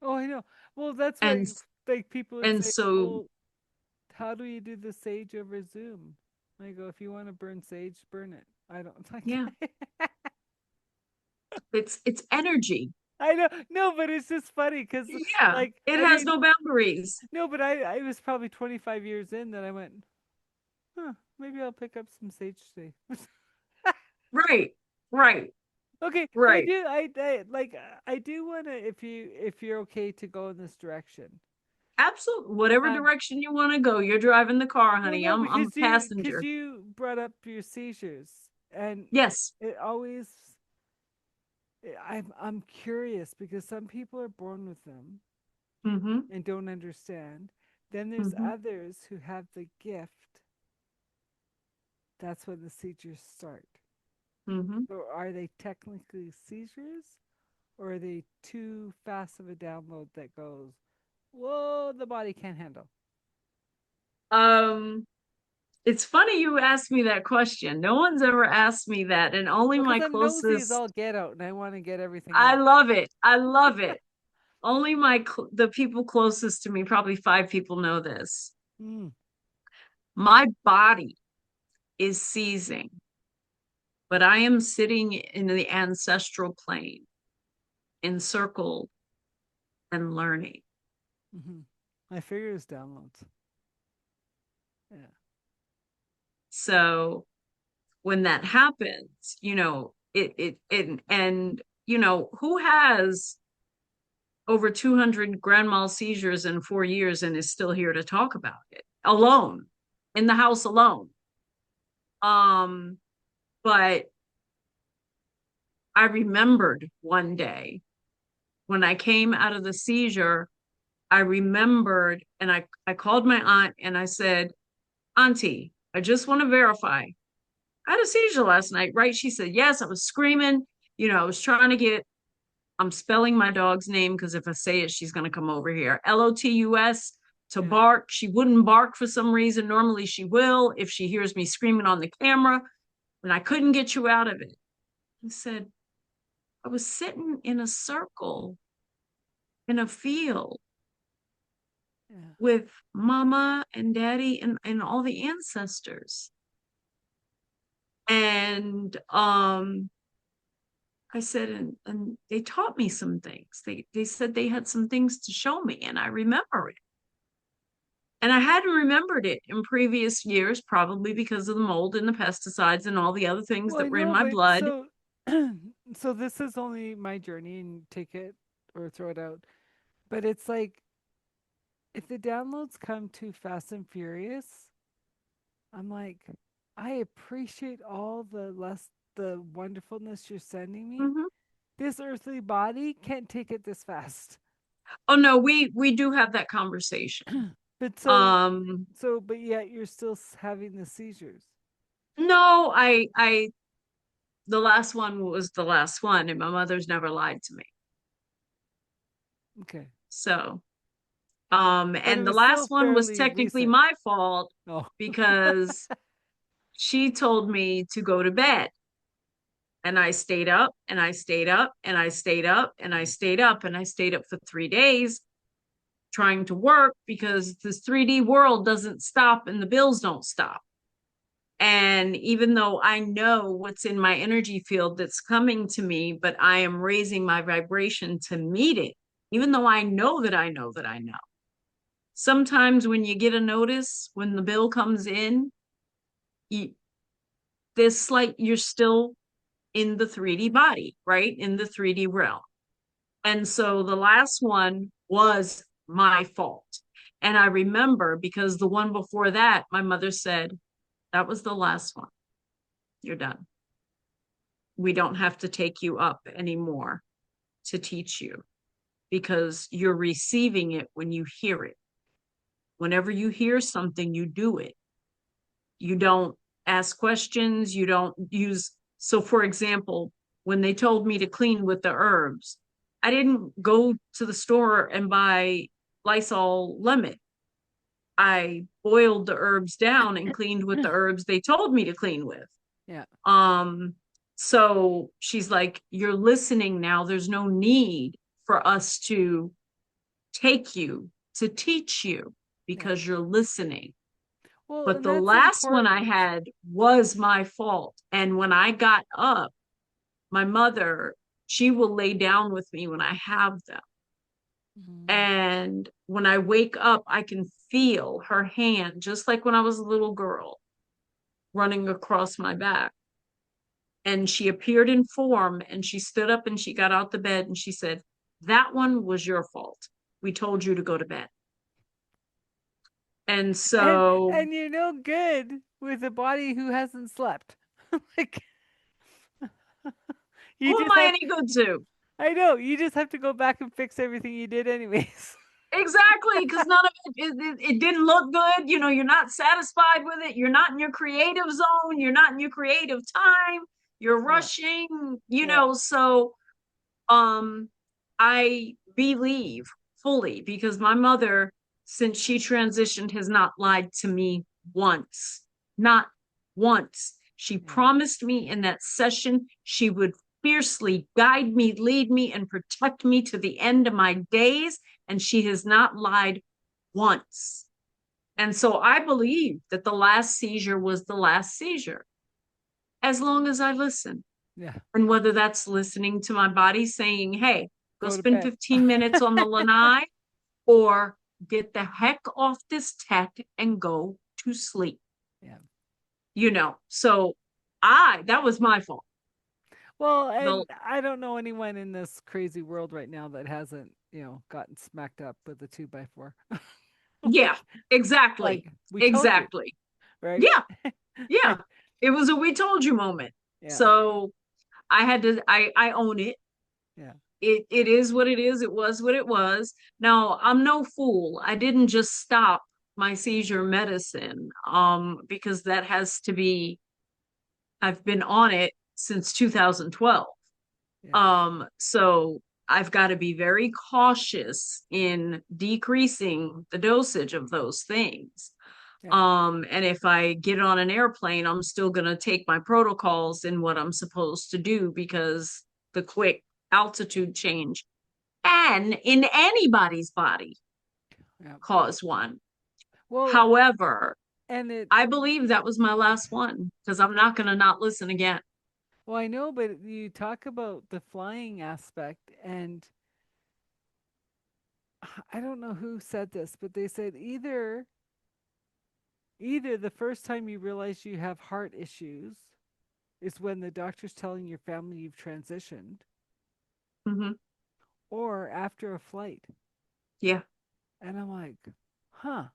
Oh, I know. Well, that's why and like people would and say, so "Well, how do you do the sage over Zoom?" I go, "If you want to burn sage, burn it." I don't like. yeah, it's energy. I know, no, but it's just funny because, Yeah, like, it I has mean, no boundaries. no, but I was probably 25 years in that I went, huh, maybe I'll pick up some sage today. Right, right, Okay, but right. I do want to, if you're okay to go in this direction. Absolutely. Whatever Um, direction you want to go, you're driving the car, well, honey. no, I'm a because passenger. you brought up your seizures, and Yes. it always, I'm curious because some people are born with them Mm-hmm. and don't understand. Then there's Mm-hmm. others who have the gift. That's when the seizures start. Mm-hmm. So are they technically seizures, or are they too fast of a download that goes, whoa, the body can't handle? Um, it's funny you asked me that question. No one's ever asked me that, and only Well, because my I'm nosy as closest. all get out, and I want to get everything I out. love it. I love it. Only the people closest to me, probably 5 people know this. Mm. My body is seizing, but I am sitting in the ancestral plane, encircled and learning. Hmm. I figure it's downloads. Yeah. So when that happens, and who has over 200 grand mal seizures in 4 years and is still here to talk about it alone in the house alone? Um, but I remembered one day when I came out of the seizure, I remembered and I called my aunt and I said, Auntie, I just want to verify. I had a seizure last night, right? She said, yes, I was screaming. I was trying to I'm spelling my dog's name because if I say it, she's going to come over here. Lotus to Yeah. bark. She wouldn't bark for some reason. Normally she will if she hears me screaming on the camera, and I couldn't get you out of it. I said, I was sitting in a circle in a field Yeah. with mama and daddy and all the ancestors. And I said, and they taught me some things. They said they had some things to show me, and I remember it. And I hadn't remembered it in previous years, probably because of the mold and the pesticides and all the other things Well, that I were in know, my but blood. so so this is only my journey and take it or throw it out. But it's like if the downloads come too fast and furious, I'm like, I appreciate all the wonderfulness you're sending me. Mhm. This earthly body can't take it this fast. Oh no, we do have that conversation. But Um, but yet you're still having the seizures. no, I the last one was the last one, and my mother's never lied to me. Okay. So, But it and the was still last one was fairly technically recent. my fault Oh. because she told me to go to bed. And I stayed up and I stayed up and I stayed up and I stayed up and I stayed up for 3 days trying to work because this 3D world doesn't stop and the bills don't stop. And even though I know what's in my energy field that's coming to me, but I am raising my vibration to meet it, even though I know that I know that I know. Sometimes when you get a notice, when the bill comes in, you, this like you're still in the 3D body, right? In the 3D realm. And so the last one was my fault. And I remember because the one before that, my mother said, that was the last one. You're done. We don't have to take you up anymore to teach you because you're receiving it when you hear it. Whenever you hear something, you do it. You don't ask questions. You don't use. So, for example, when they told me to clean with the herbs, I didn't go to the store and buy Lysol lemon. I boiled the herbs down and cleaned with the herbs they told me to clean with. Yeah. Um, so she's like, you're listening now. There's no need for us to take you to teach you Yeah. because you're listening. Well, But and the that's last one I important. had was my fault. And when I got up, my mother, she will lay down with me when I have them. Mhm. And when I wake up, I can feel her hand, just like when I was a little girl, running across my back. And she appeared in form and she stood up and she got out the bed and she said, that one was your fault. We told you to go to bed. And so, And you're no good with a body who hasn't slept. Like you who am just I have any good to? I know, you just have to go back and fix everything you did anyways. Exactly, because none of it didn't look good. You're not satisfied with it. You're not in your creative zone. You're not in your creative time. You're Yeah. rushing, Yeah. so um I believe fully because my mother, since she transitioned, has not lied to me once. Not once. She Yeah. promised me in that session she would fiercely guide me, lead me, and protect me to the end of my days. And she has not lied once. And so I believe that the last seizure was the last seizure, as long as I listen. Yeah. And whether that's listening to my body saying, hey, go Go to spend bed. 15 minutes on the lanai, or get the heck off this tech and go to sleep. Yeah. So that was my fault. Well, The and I don't know anyone in this crazy world right now that hasn't, gotten smacked up with a 2x4. Yeah, like, exactly. like we told you, Exactly. right? Yeah, yeah. It was a we told you moment. Yeah. So I own it. Yeah. It is what it is. It was what it was. Now, I'm no fool. I didn't just stop my seizure medicine because that has to be, I've been on it since 2012. Yeah. So I've got to be very cautious in decreasing the dosage of those things. Yeah. And if I get on an airplane, I'm still going to take my protocols in what I'm supposed to do, because the quick altitude change can in anybody's body Yeah. cause one. Well, However, and it I believe that was my last one, because I'm not going to not listen again. well, I know, but you talk about the flying aspect, and I don't know who said this, but they said either the first time you realize you have heart issues is when the doctor's telling your family you've transitioned, Mm-hmm. or after a flight. Yeah. And I'm like, huh.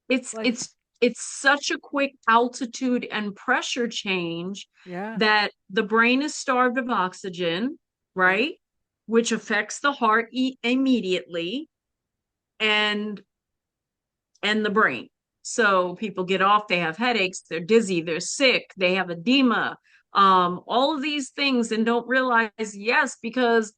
It's Like, it's it's such a quick altitude and pressure change yeah, that the brain is starved of oxygen, yeah, right? Which affects the heart immediately, and the brain. So people get off, they have headaches, they're dizzy, they're sick, they have edema, all of these things, and don't realize, yes, because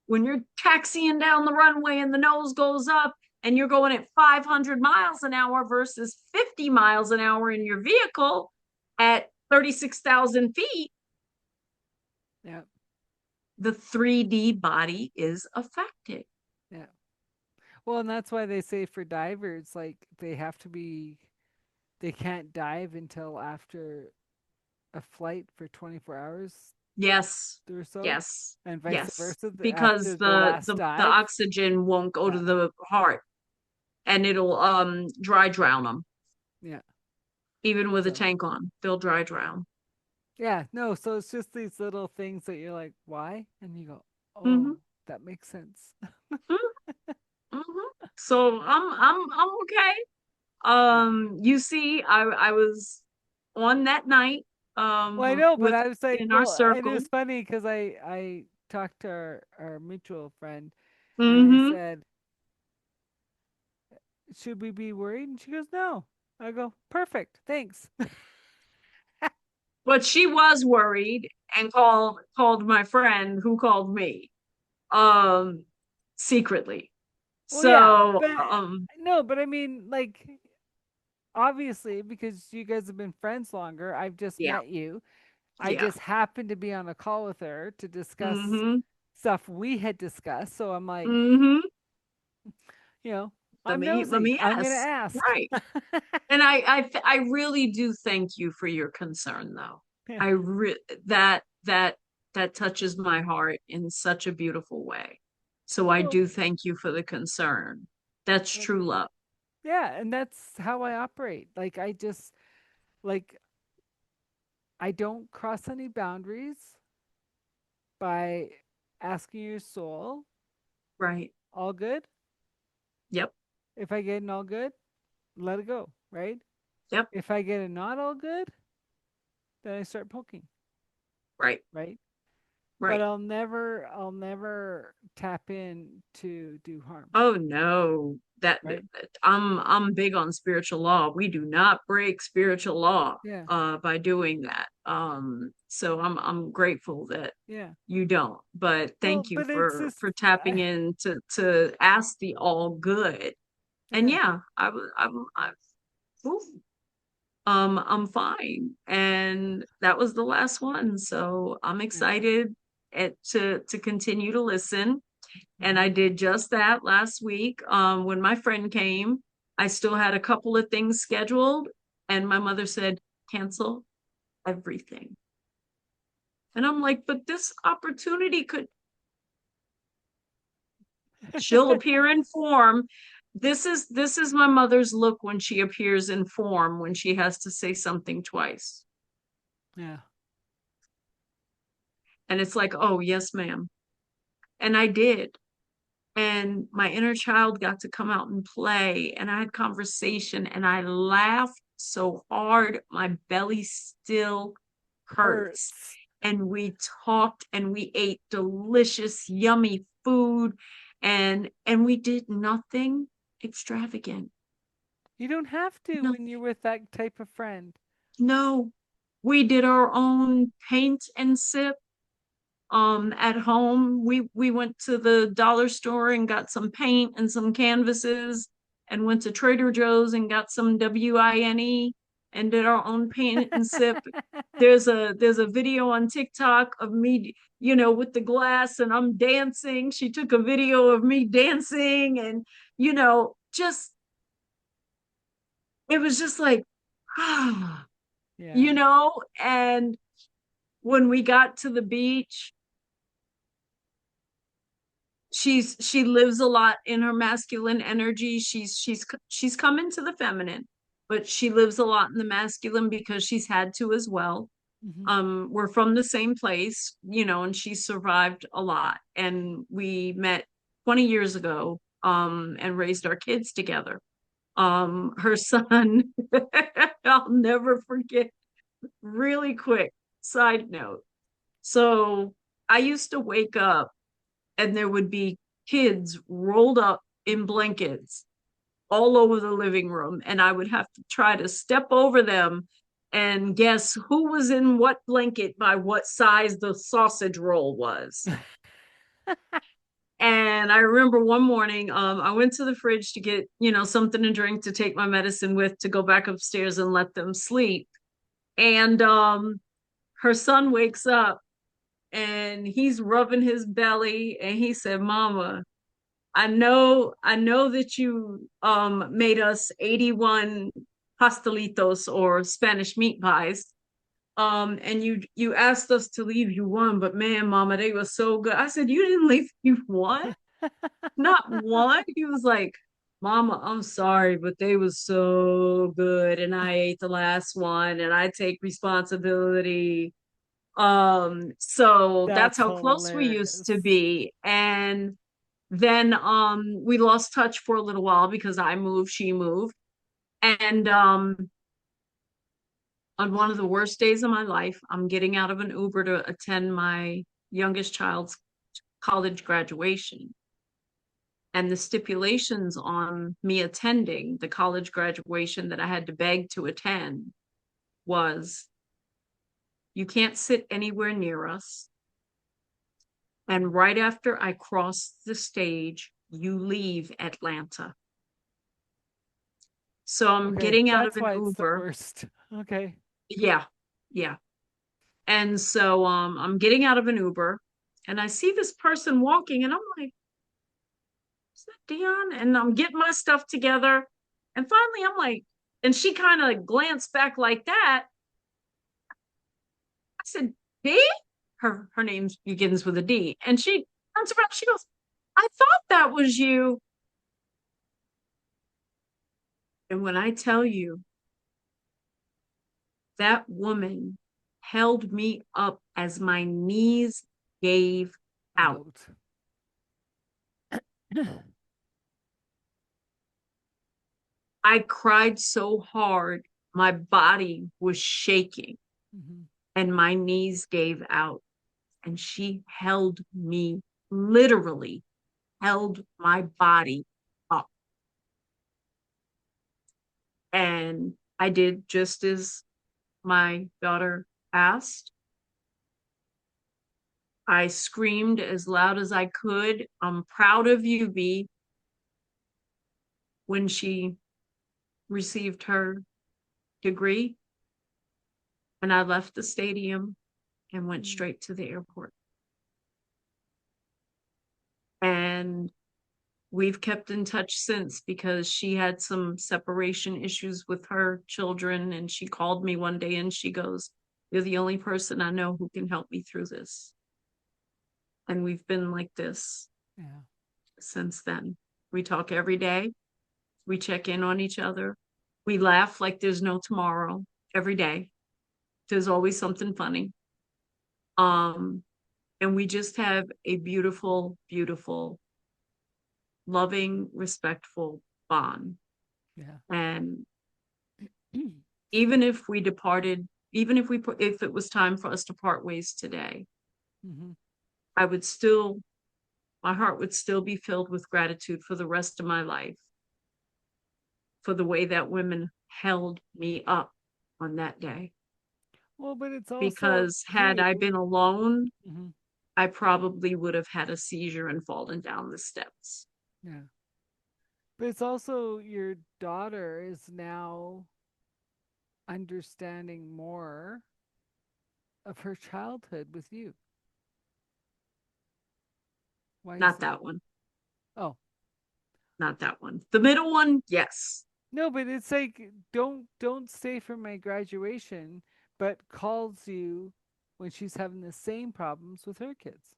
when you're taxiing down the runway and the nose goes up and you're going at 500 miles an hour versus 50 miles an hour in your vehicle at 36,000 feet, yeah, the 3D body is affected. yeah. Well, and that's why they say for divers, like they can't dive until after a flight for 24 hours Yes, or so, yes, and vice yes. versa Because after their last the dive. oxygen won't go to Yeah, the heart, and it'll dry drown them. yeah. Even with a So, tank on, they'll dry drown. yeah, no, so it's just these little things that you're like, why? And you go, Mm-hmm. oh, that makes sense. Mm-hmm. So I'm okay. Yeah. You see, I was on that night Well, I know, but with I was like, in our well, and it circle. was funny because I talked to our mutual friend, and I Mm-hmm. said, should we be worried? And she goes, no. I go, perfect, thanks. But she was worried and called my friend, who called me um secretly. Well, yeah, So but no, but I mean, like, obviously, because you guys have been friends longer, I've just yeah, met you. I yeah. just happened to be on a call with her to discuss Mm-hmm. stuff we had discussed. So I'm like, Mm-hmm. you know, Let I'm me nosy. I'm gonna ask. ask. Right. And I really do thank you for your concern, though. Yeah. I re that that touches my heart in such a beautiful way. So I Well, do thank you for the concern. That's uh, true love. yeah, and that's how I operate. Like I just like I don't cross any boundaries by asking your soul, Right. all good? Yep. If I get an all good, let it go, right? Yep. If I get a not all good, then I start poking, Right. right? But Right. I'll never tap in to do harm, Oh no. right? I'm big on spiritual law. We do not break spiritual law Yeah. by doing that. So I'm grateful that Yeah. you don't. But Well, thank you but it's just for tapping in to ask the all good. And yeah. yeah, ooh, I'm fine. And that was the last one. So I'm Yeah. excited to continue to listen. And Hmm. I did just that last week when my friend came. I still had a couple of things scheduled, and my mother said, cancel everything. And I'm like, but this opportunity could, she'll appear in form. This is my mother's look when she appears in form, when she has to say something twice. Yeah. And it's like, oh, yes, ma'am. And I did. And my inner child got to come out and play, and I had conversation, and I laughed so hard my belly still hurts. Hurts. And we talked and we ate delicious yummy food, and we did nothing extravagant. You don't have to No, when you're with that type of friend. no. We did our own paint and sip. At home, we went to the dollar store and got some paint and some canvases, and went to Trader Joe's and got some WINE and did our own paint and sip. There's a video on TikTok of me, with the glass, and I'm dancing. She took a video of me dancing, and just it was just like, ah, Yeah. and when we got to the beach, she lives a lot in her masculine energy. She's come into the feminine, but she lives a lot in the masculine because she's had to as well. Hmm. We're from the same place, and she survived a lot, and we met 20 years ago, and raised our kids together. Her son, I'll never forget. Really quick side note, so I used to wake up and there would be kids rolled up in blankets all over the living room, and I would have to try to step over them and guess who was in what blanket by what size the sausage roll was. And I remember one morning, I went to the fridge to get, something to drink to take my medicine with to go back upstairs and let them sleep. And her son wakes up and he's rubbing his belly, and he said, Mama, I know that you made us 81 pastelitos, or Spanish meat pies. And you asked us to leave you one, but man, Mama, they were so good. I said, you didn't leave you one? Not one? He was like, Mama, I'm sorry, but they were so good. And I ate the last one, and I take responsibility. So that's That's how close we used to hilarious. be. And then we lost touch for a little while because I moved, she moved. And on one of the worst days of my life, I'm getting out of an Uber to attend my youngest child's college graduation. And the stipulations on me attending the college graduation that I had to beg to attend was, you can't sit anywhere near us. And right after I cross the stage, you leave Atlanta. So I'm Okay, getting out of that's an why it's the Uber. worst. Okay. Yeah, yeah. And so I'm getting out of an Uber, and I see this person walking, and I'm like, is that Dion? And I'm getting my stuff together. And finally I'm like, and she kind of glanced back like that. I said, D? Her name begins with a D. And she turns around, she goes, I thought that was you. And when I tell you, that woman held me up as my knees gave out. Out. I cried so hard, my body was shaking, Hmm. and my knees gave out. And she held me, literally held my body up. And I did just as my daughter asked. I screamed as loud as I could, I'm proud of you, B, when she received her degree. And I left the stadium and went Mm. straight to the airport. And we've kept in touch since because she had some separation issues with her children. And she called me one day and she goes, "You're the only person I know who can help me through this." And we've been like this Yeah. since then. We talk every day. We check in on each other. We laugh like there's no tomorrow every day. There's always something funny. Um, and we just have a beautiful, beautiful, loving, respectful bond. Yeah. And even if we departed, even if if it was time for us to part ways today, Mm-hmm. I would still, my heart would still be filled with gratitude for the rest of my life, for the way that women held me up on that day. Well, but it's also Because had too. I been alone, Mm-hmm. I probably would have had a seizure and fallen down the steps. Yeah. But it's also your daughter is now understanding more of her childhood with you. Why you Not say? that one. Oh, Not that one. The middle one, yes. no, but it's like don't stay for my graduation, but calls you when she's having the same problems with her kids.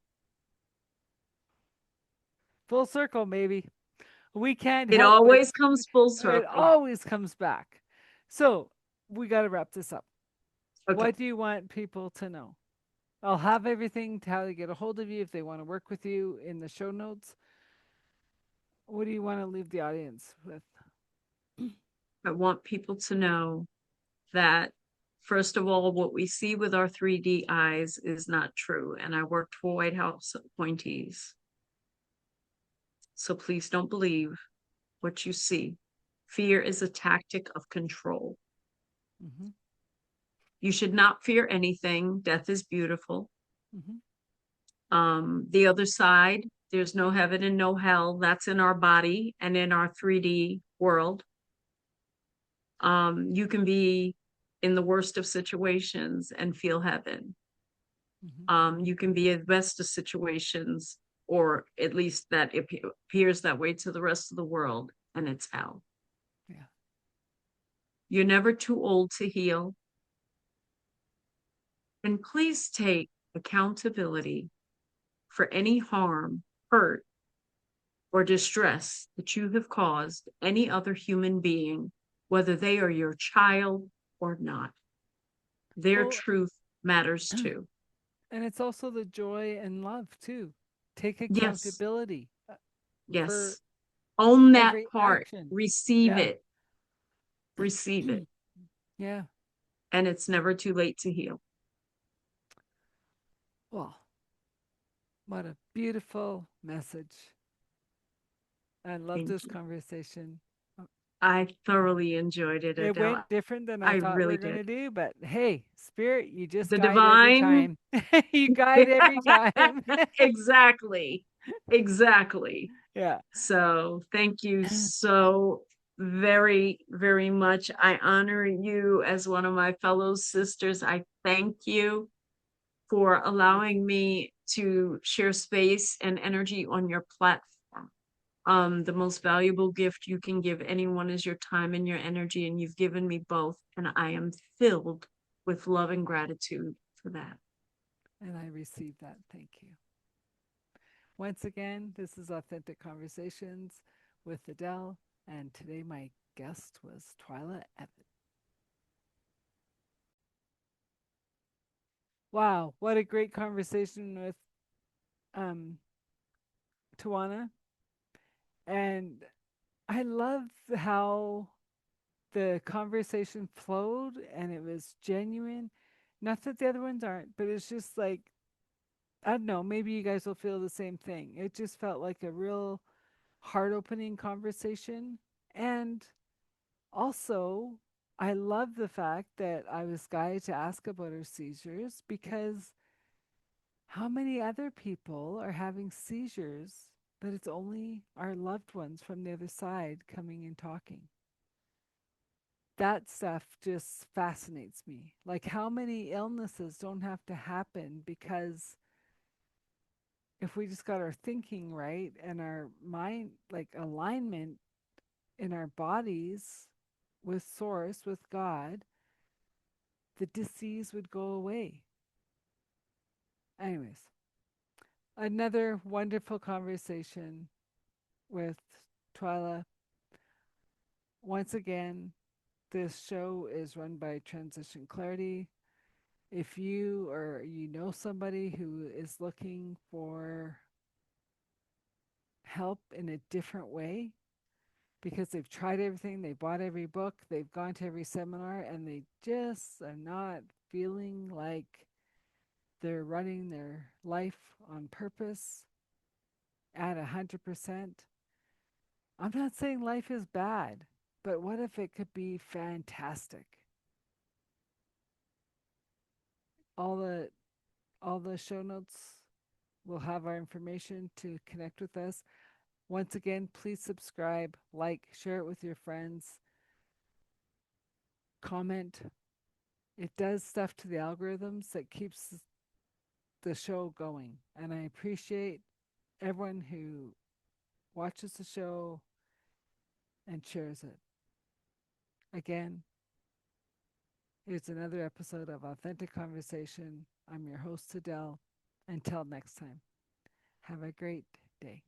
Full circle, maybe. We can't It help but always comes full it circle. always comes back. So we got to wrap this up. Okay. What do you want people to know? I'll have everything to how to get a hold of you if they want to work with you in the show notes. What do you want to leave the audience with? I want people to know that, first of all, what we see with our 3D eyes is not true. And I worked for White House appointees. So please don't believe what you see. Fear is a tactic of control. Mm-hmm, You should not fear anything. Death is beautiful. mm-hmm, The other side, there's no heaven and no hell. That's in our body and in our 3D world. You can be in the worst of situations and feel heaven. mm-hmm. You can be in the best of situations, or at least that it appears that way to the rest of the world, and it's hell. Yeah. You're never too old to heal. And please take accountability for any harm, hurt, or distress that you have caused any other human being, whether they are your child or not. Their Well, truth matters too. and it's also the joy and love too. Take Yes, accountability for yes. Own that every part, action. receive Yeah. it, receive it. Yeah. And it's never too late to heal. Well, what a beautiful message. I love Thank this you. conversation. Uh, I thoroughly enjoyed it, It Adele. went different than I I thought we really are going did. to do, but hey, spirit, you just The guide every divine. time. You guide every time. Exactly. Exactly. Yeah. So thank you so very, very much. I honor you as one of my fellow sisters. I thank you for allowing me to share space and energy on your platform. The most valuable gift you can give anyone is your time and your energy, and you've given me both. And I am filled with love and gratitude for that. And I received that. Thank you. Once again, this is Authentic Conversations with Adele, and today my guest was Twyla Evette. Wow, what a great conversation with um, Tawana. And I love how the conversation flowed and it was genuine. Not that the other ones aren't, but it's just like, I don't know, maybe you guys will feel the same thing. It just felt like a real heart opening conversation. And also, I love the fact that I was guided to ask about her seizures because how many other people are having seizures, but it's only our loved ones from the other side coming and talking? That stuff just fascinates me. Like, how many illnesses don't have to happen because if we just got our thinking right and our mind, like alignment in our bodies with Source, with God, the disease would go away. Anyways, another wonderful conversation with Twyla. Once again, this show is run by Transition Clarity. If you or you know somebody who is looking for help in a different way because they've tried everything, they bought every book, they've gone to every seminar, and they just are not feeling like they're running their life on purpose at 100%. I'm not saying life is bad, but what if it could be fantastic? All the all the show notes will have our information to connect with us. Once again, please subscribe, like, share it with your friends, comment. It does stuff to the algorithms that keeps the show going. And I appreciate everyone who watches the show and shares it. Again, it's another episode of Authentic Conversation. I'm your host, Adele. Until next time, have a great day.